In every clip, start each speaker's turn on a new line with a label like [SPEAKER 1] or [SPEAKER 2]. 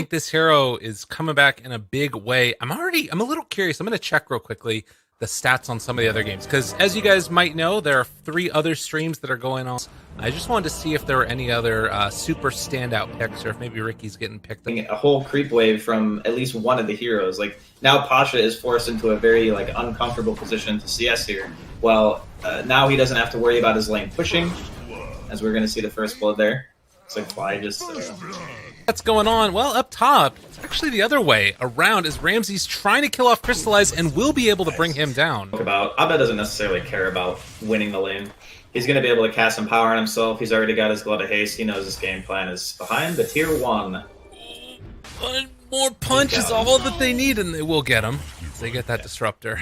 [SPEAKER 1] think this hero is coming back in a big way. I'm a little curious. I'm going to check real quickly the stats on some of the other games, because as you guys might know, there are 3 other streams that are going on. I just wanted to see if there were any other super standout picks, or if maybe Ricky's getting picked up.
[SPEAKER 2] A whole creep wave from at least one of the heroes. Like, now Pasha is forced into a very uncomfortable position to CS here. Well, now he doesn't have to worry about his lane pushing, as we're going to see the first blood there. It's like Fly just...
[SPEAKER 1] What's going on? Well, up top, it's actually the other way around, as Ramsey's trying to kill off Crystallize and will be able to bring him down.
[SPEAKER 2] Abed doesn't necessarily care about winning the lane. He's going to be able to cast some power on himself. He's already got his Glut of Haste. He knows his game plan is behind the tier 1.
[SPEAKER 1] One more punch is all that they need, and they will get him. They get that Disruptor.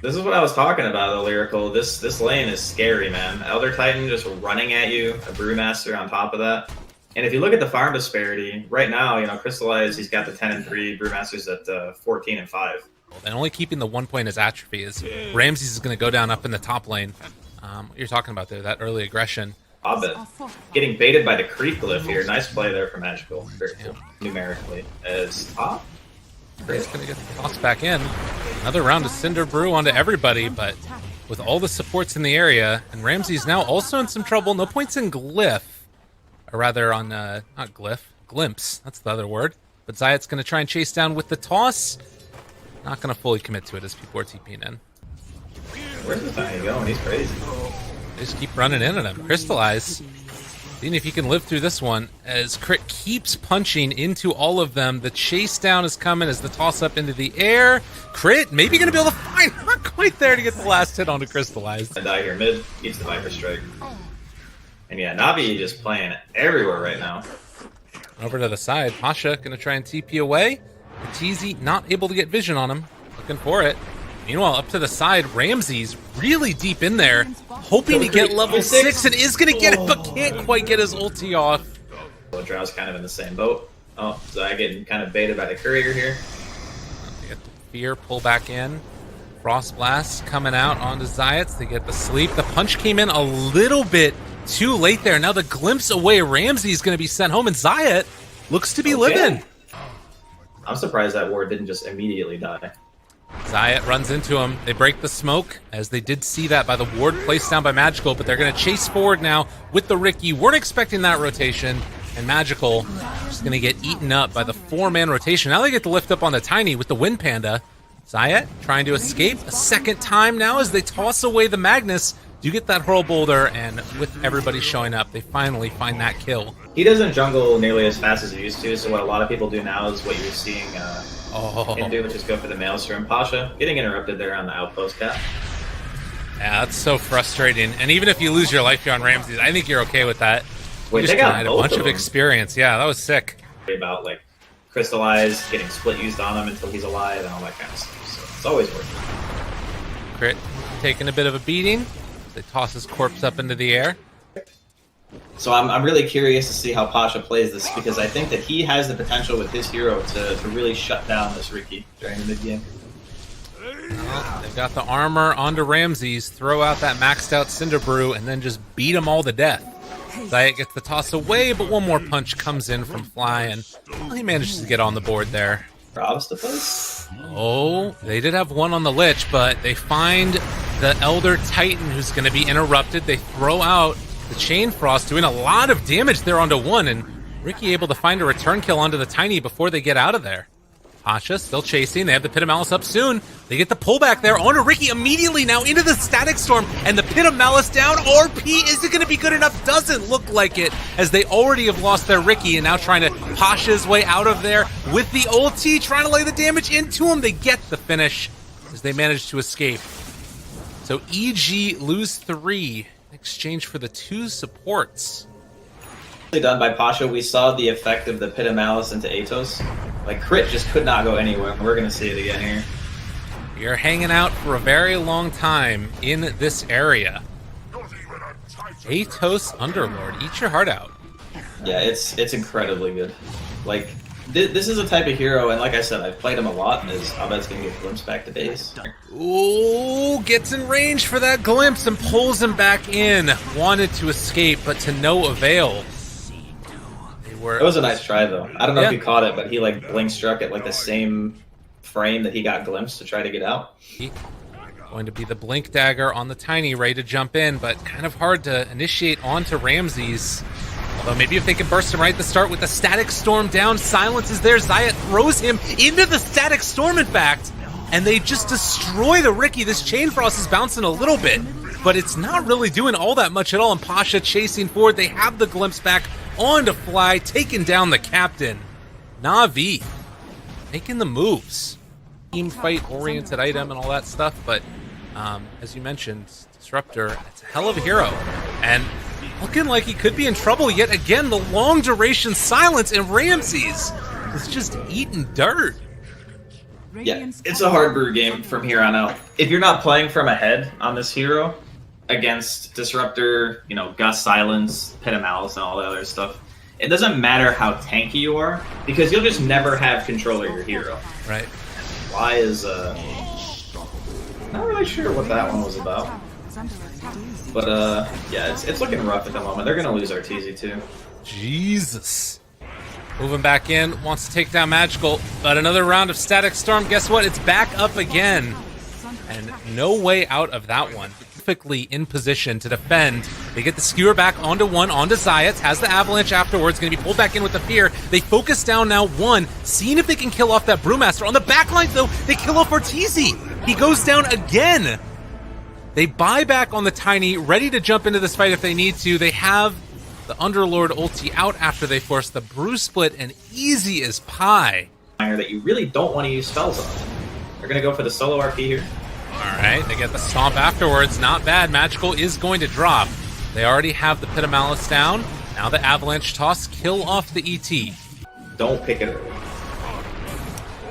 [SPEAKER 2] This is what I was talking about, the Lyrical. This lane is scary, man. Elder Titan just running at you, a Brewmaster on top of that. And if you look at the farm disparity, right now, Crystallize, he's got the 10 and 3, Brewmaster's at 14 and 5.
[SPEAKER 1] And only keeping the 1 point as atrophy is Ramses is going to go down up in the top lane. What you're talking about there, that early aggression.
[SPEAKER 2] Abed getting baited by the creep glyph here. Nice play there for Magical, very cool, numerically. As top.
[SPEAKER 1] He's going to get the toss back in. Another round of Cinder Brew onto everybody, but with all the supports in the area, and Ramsey's now also in some trouble. No points in Glyph. Or rather on, not Glyph, Glimpse. That's the other word. But Zayat's going to try and chase down with the toss. Not going to fully commit to it as people are TPing in.
[SPEAKER 2] Where's the Tiny going? He's crazy.
[SPEAKER 1] They just keep running in at him. Crystallize. Seeing if he can live through this one, as Crit keeps punching into all of them. The chase down is coming as the toss up into the air. Crit maybe going to be able to find, not quite there to get the last hit onto Crystallize.
[SPEAKER 2] I die here mid, eats the Viper Strike. And yeah, Navi just playing everywhere right now.
[SPEAKER 1] Over to the side, Pasha going to try and TP away. Teasy not able to get vision on him. Looking for it. Meanwhile, up to the side, Ramsey's really deep in there, hoping to get level 6 and is going to get it, but can't quite get his ulti off.
[SPEAKER 2] Drow's kind of in the same boat. Oh, Zai getting kind of baited by the courier here.
[SPEAKER 1] They get the fear, pull back in. Frost Blast coming out onto Zayats. They get the sleep. The punch came in a little bit too late there. Now the glimpse away, Ramsey's going to be sent home, and Zayat looks to be living.
[SPEAKER 2] I'm surprised that ward didn't just immediately die.
[SPEAKER 1] Zayat runs into him. They break the smoke, as they did see that by the ward placed down by Magical, but they're going to chase forward now with the Ricky. Weren't expecting that rotation, and Magical just going to get eaten up by the 4-man rotation. Now they get to lift up on the Tiny with the Wind Panda. Zayat trying to escape a second time now as they toss away the Magnus. Do get that Hurl Boulder, and with everybody showing up, they finally find that kill.
[SPEAKER 2] He doesn't jungle nearly as fast as he used to, so what a lot of people do now is what you're seeing him do, which is go for the Maelstrom. Pasha getting interrupted there on the outpost cap.
[SPEAKER 1] Yeah, that's so frustrating. And even if you lose your life here on Ramsey, I think you're okay with that.
[SPEAKER 2] Wait,
[SPEAKER 1] you just got a bunch of experience. Yeah, that was sick.
[SPEAKER 2] About Crystallize, getting split used on him until he's alive and all that kind of stuff. So it's always worth it.
[SPEAKER 1] Crit taking a bit of a beating. They toss his corpse up into the air.
[SPEAKER 2] So I'm really curious to see how Pasha plays this, because I think that he has the potential with his hero to really shut down this Ricky during the mid-game.
[SPEAKER 1] They've got the armor onto Ramses, throw out that maxed out Cinder Brew, and then just beat them all to death. Zayat gets the toss away, but one more punch comes in from Fly, and he manages to get on the board there.
[SPEAKER 2] Obstacles?
[SPEAKER 1] Oh, they did have one on the Lich, but they find the Elder Titan who's going to be interrupted. They throw out the Chain Frost, doing a lot of damage there onto one, and Ricky able to find a return kill onto the Tiny before they get out of there. Pasha still chasing. They have the Pit of Malice up soon. They get the pullback there onto Ricky immediately now into the Static Storm, and the Pit of Malice down. RP, is it going to be good enough? Doesn't look like it, as they already have lost their Ricky and now trying to Pasha his way out of there with the ulti, trying to lay the damage into him. They get the finish as they manage to escape. So EG lose 3 in exchange for the 2 supports.
[SPEAKER 2] Done by Pasha. We saw the effect of the Pit of Malice into Atos. Crit just could not go anywhere. We're going to see it again here.
[SPEAKER 1] You're hanging out for a very long time in this area. Atos Underlord, eat your heart out.
[SPEAKER 2] Yeah, it's incredibly good. This is a type of hero, and like I said, I've played him a lot, as Abed's going to get glimpse back to base.
[SPEAKER 1] Ooh, gets in range for that glimpse and pulls him back in. Wanted to escape, but to no avail. were...
[SPEAKER 2] It was a nice try, though. I don't know
[SPEAKER 1] Yeah.
[SPEAKER 2] if you caught it, but he like blink struck at like the same frame that he got glimpsed to try to get out.
[SPEAKER 1] Going to be the blink dagger on the Tiny, ready to jump in, but kind of hard to initiate onto Ramses. Although maybe if they can burst him right at the start with the static storm down, silence is there. Zayat throws him into the static storm, in fact, and they just destroy the Ricky. This chain frost is bouncing a little bit, but it's not really doing all that much at all. And Pasha chasing forward. They have the glimpse back on to Fly, taking down the captain. Navi making the moves. Team fight oriented item and all that stuff, but as you mentioned, Disruptor, it's a hell of a hero, and looking like he could be in trouble yet again. The long duration silence, and Ramses is just eating dirt.
[SPEAKER 2] Yeah, it's a hard brew game from here on out. If you're not playing from ahead on this hero against Disruptor, you know, Gus Silence, Pit of Malice, and all the other stuff, it doesn't matter how tanky you are, because you'll just never have control of your hero.
[SPEAKER 1] Right.
[SPEAKER 2] Fly is not really sure what that one was about. But yeah, it's looking rough at the moment. They're gonna lose Arteezy too.
[SPEAKER 1] Jesus. Moving back in, wants to take down Magical, but another round of Static Storm. Guess what? It's back up again. And no way out of that one. Perfectly in position to defend. They get the skewer back onto one, onto Zayat, has the avalanche afterwards, gonna be pulled back in with the fear. They focus down now one, seeing if they can kill off that Brewmaster. On the back line though, they kill off Arteezy. He goes down again. They buy back on the Tiny, ready to jump into this fight if they need to. They have the Underlord ulti out after they force the Brew Split, and easy as pie.
[SPEAKER 2] That you really don't want to use spells on. They're gonna go for the solo RP here.
[SPEAKER 1] Alright, they get the stomp afterwards. Not bad. Magical is going to drop. They already have the Pit of Malice down. Now the Avalanche Toss, kill off the ET.
[SPEAKER 2] Don't pick it early.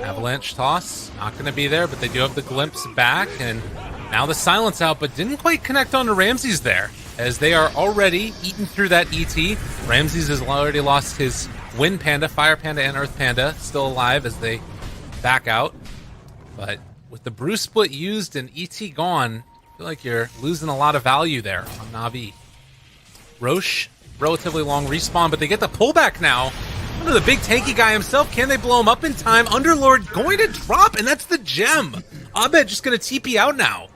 [SPEAKER 1] Avalanche Toss, not going to be there, but they do have the glimpse back, and now the silence out, but didn't quite connect on to Ramses there, as they are already eaten through that ET. Ramses has already lost his Wind Panda, Fire Panda, and Earth Panda, still alive as they back out. But with the Brew Split used and ET gone, I feel like you're losing a lot of value there on Navi. Roche, relatively long respawn, but they get the pullback now. Under the big tanky guy himself, can they blow him up in time? Underlord going to drop, and that's the gem. Abed just going to TP out now.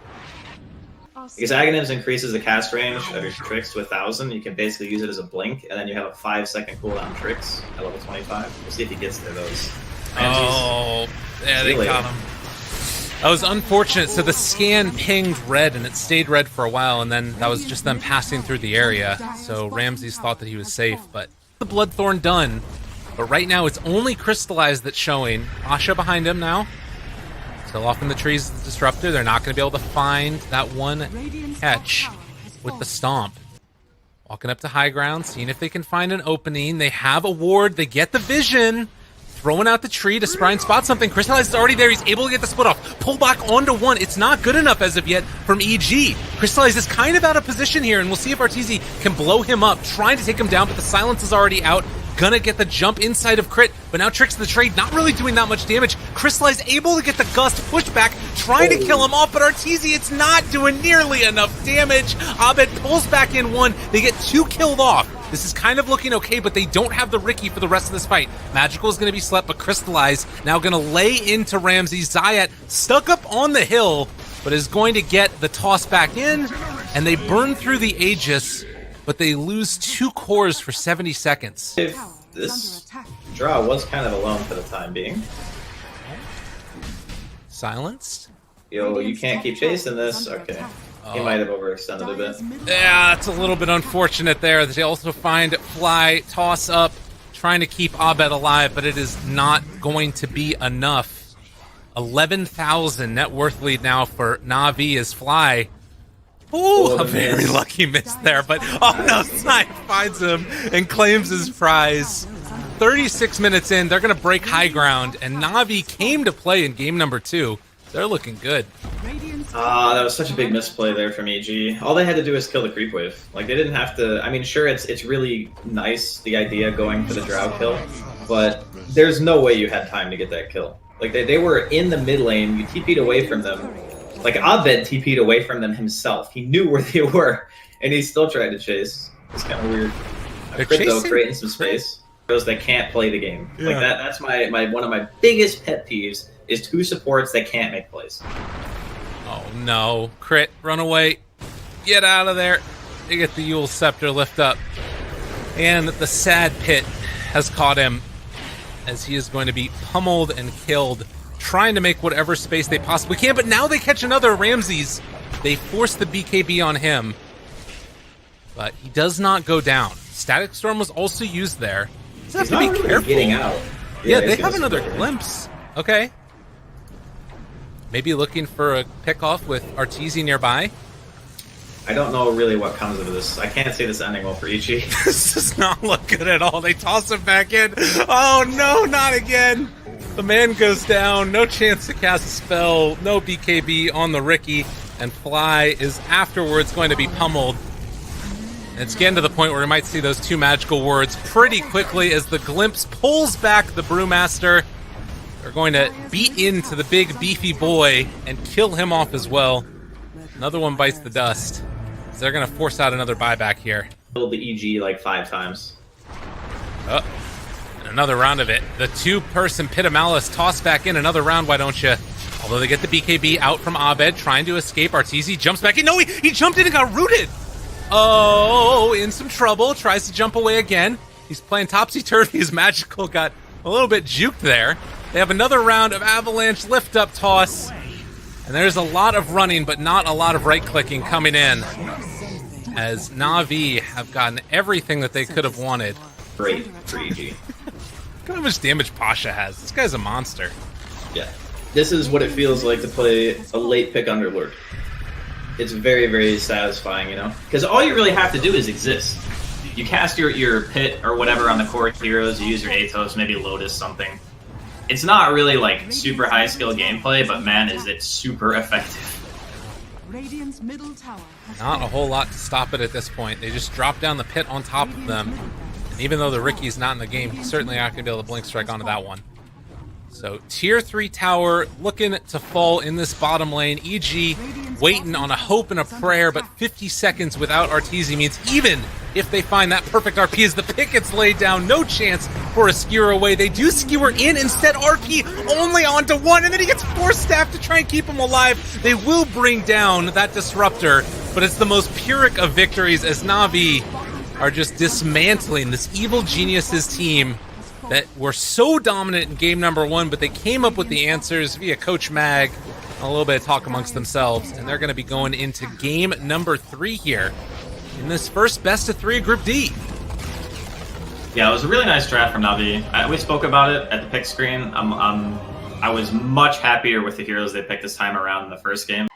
[SPEAKER 2] Because Aghanims increases the cast range of your tricks to 1,000, you can basically use it as a blink, and then you have a 5-second cooldown tricks at level 25. We'll see if he gets to those.
[SPEAKER 1] Oh, yeah, they got him. That was unfortunate. So the scan pinged red, and it stayed red for a while, and then that was just them passing through the area. So Ramses thought that he was safe, but the Bloodthorn done. But right now, it's only Crystallized that's showing. Asha behind him now. Still off in the trees, the Disruptor. They're not going to be able to find that one catch with the Stomp. Walking up to high ground, seeing if they can find an opening. They have a ward. They get the vision. Throwing out the tree to spry and spot something. Crystallized is already there. He's able to get the split off. Pull back onto one. It's not good enough as of yet from EG. Crystallized is kind of out of position here, and we'll see if Arteezy can blow him up. Trying to take him down, but the silence is already out. Gonna get the jump inside of Crit, but now Tricks of the Trade not really doing that much damage. Crystallized able to get the Gust pushback, trying to kill him off, but Arteezy, it's not doing nearly enough damage. Abed pulls back in one. They get two killed off. This is kind of looking okay, but they don't have the Ricky for the rest of this fight. Magical is going to be slept, but Crystallized now going to lay into Ramses. Zayat stuck up on the hill, but is going to get the toss back in, and they burn through the Aegis, but they lose 2 cores for 70 seconds.
[SPEAKER 2] If this draw was kind of alone for the time being.
[SPEAKER 1] Silenced?
[SPEAKER 2] Yo, you can't keep chasing this. Okay. He might have overextended a bit.
[SPEAKER 1] Yeah, it's a little bit unfortunate there. They also find Fly, toss up, trying to keep Abed alive, but it is not going to be enough. 11,000 net worth lead now for Navi as Fly. Ooh, a very lucky miss there, but oh no, Snipe finds him and claims his prize. 36 minutes in, they're going to break high ground, and Navi came to play in game number 2. They're looking good.
[SPEAKER 2] That was such a big misplay there from EG. All they had to do was kill the creep wave. Like, they didn't have to... I mean, sure, it's really nice, the idea going for the Drow kill, but there's no way you had time to get that kill. Like, they were in the mid lane, you TP'd away from them. Like, Abed TP'd away from them himself. He knew where they were, and he still tried to chase. It's kind of weird. Crypto creating some space. heroes that can't play the game.
[SPEAKER 1] Yeah.
[SPEAKER 2] Like that's my one of my biggest pet peeves is two supports that can't make plays.
[SPEAKER 1] Oh no. Crit, run away. Get out of there. You get the Yule Scepter lift up. And the sad pit has caught him as he is going to be pummeled and killed, trying to make whatever space they possibly can, but now they catch another Ramses. They force the BKB on him, but he does not go down. Static Storm was also used there. Just have
[SPEAKER 2] He's
[SPEAKER 1] to
[SPEAKER 2] not
[SPEAKER 1] be
[SPEAKER 2] really
[SPEAKER 1] careful.
[SPEAKER 2] getting out.
[SPEAKER 1] Yeah,
[SPEAKER 2] he's
[SPEAKER 1] they
[SPEAKER 2] gonna
[SPEAKER 1] have another
[SPEAKER 2] split it.
[SPEAKER 1] glimpse. Okay. Maybe looking for a pick-off with Arteezy nearby.
[SPEAKER 2] I don't know really what comes of this. I can't see this ending well for Ichi.
[SPEAKER 1] This does not look good at all. They toss him back in. Oh no, not again. The man goes down. No chance to cast a spell. No BKB on the Ricky. And Fly is afterwards going to be pummeled. And it's getting to the point where we might see those two magical words pretty quickly as the Glimpse pulls back the Brewmaster. They're going to beat into the big beefy boy and kill him off as well. Another one bites the dust. They're going to force out another buyback here.
[SPEAKER 2] Killed the EG like 5 times.
[SPEAKER 1] Oh, and another round of it. The two-person Pit of Malice tossed back in. Another round, why don't you? Although they get the BKB out from Abed, trying to escape. Arteezy jumps back in. No, he jumped in and got rooted. Oh, in some trouble. Tries to jump away again. He's playing topsy-turvy. His magical got a little bit juked there. They have another round of Avalanche lift-up toss. And there's a lot of running, but not a lot of right-clicking coming in, as Navi have gotten everything that they could have wanted.
[SPEAKER 2] Great for EG.
[SPEAKER 1] Look at how much damage Pasha has. This guy's a monster.
[SPEAKER 2] Yeah. This is what it feels like to play a late pick Underlord. It's very, very satisfying, you know? Because all you really have to do is exist. You cast your pit or whatever on the core heroes, you use your Atos, maybe Lotus something. It's not really like super high skill gameplay, but man, is it super effective.
[SPEAKER 3] Radiant's middle tower has
[SPEAKER 1] Not a whole lot to stop it at this point. They just drop down the pit on top of them. And even though the Ricky's not in the game, he's certainly not going to be able to blink strike onto that one. So tier 3 tower looking to fall in this bottom lane. EG waiting on a hope and a prayer, but 50 seconds without Arteezy means even if they find that perfect RP as the pick gets laid down, no chance for a skewer away. They do skewer in, instead RP only onto one, and then he gets force staff to try and keep him alive. They will bring down that disruptor, but it's the most Pyrrhic of victories as Navi are just dismantling this evil geniuses team that were so dominant in game number 1, but they came up with the answers via Coach Mag, and a little bit of talk amongst themselves, and they're going to be going into game number 3 here in this first best of 3 Group D.
[SPEAKER 2] Yeah, it was a really nice draft from Navi. We spoke about it at the pick screen. I was much happier with the heroes they picked this time around in the first game.